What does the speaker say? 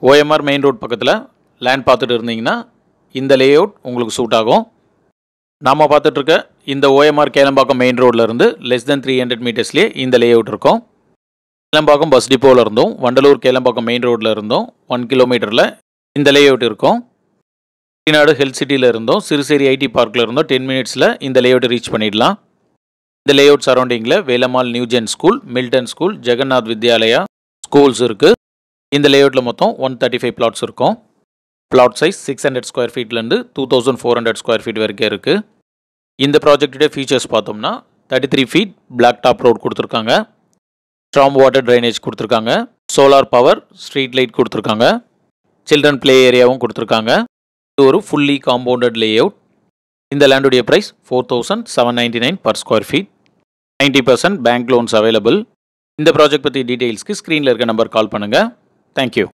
OMR main road பக்கத்தில் land பார்த்துட்டு இருந்தீங்கன்னா இந்த லே அவுட் உங்களுக்கு சூட் ஆகும். நாம் பார்த்துட்ருக்க இந்த ஓஎம்ஆர் கேளம்பாக்கம் மெயின் ரோட்லேருந்து லெஸ் தென் 300 மீட்டர்ஸ்லேயே இந்த லே அவுட் இருக்கும். கேளம்பாக்கம் பஸ் டிப்போவில் இருந்தும் வண்டலூர் கேளம்பாக்கம் மெயின் ரோட்டில் இருந்தும் 1 கிலோமீட்டரில் இந்த லே அவுட் இருக்கும். நாடு ஹெல்த் சிட்டியில் இருந்தும் சிறுசேரி ஐடி பார்க்கில் இருந்தும் 10 மினிட்ஸில் இந்த லே அவுட் ரீச் பண்ணிடலாம். இந்த லே அவுட் சரௌண்டிங்கில் Velammal Newgen school, Milton school, Jagannath Vidyalaya schools இருக்குது. இந்த லே அவுட்டில் மொத்தம் 135 பிளாட்ஸ் இருக்கும். பிளாட் சைஸ் 600 ஸ்கொயர் ஃபீட்லேருந்து 2400 ஸ்கொயர் ஃபீட் வரைக்கும் இருக்குது. இந்த ப்ராஜெக்டோட ஃபீச்சர்ஸ் பார்த்தோம்னா 33 ஃபீட் பிளாக் டாப் ரோட் கொடுத்துருக்காங்க, ஸ்ட்ராங் வாட்டர் ட்ரைனேஜ் கொடுத்துருக்காங்க, சோலார் பவர், ஸ்ட்ரீட் லைட் கொடுத்துருக்காங்க, சில்ட்ரன் ப்ளே ஏரியாவும் கொடுத்துருக்காங்க. இது ஒரு ஃபுல்லி காம்பவுண்டட் லே அவுட். இந்த லேண்டுடைய price 4799 per square feet. 90% bank loans available. இந்த ப்ராஜெக்ட் பற்றி டீட்டெயில்ஸ்க்கு ஸ்க்ரீனில் இருக்க நம்பர் கால் பண்ணுங்கள். தேங்க்யூ.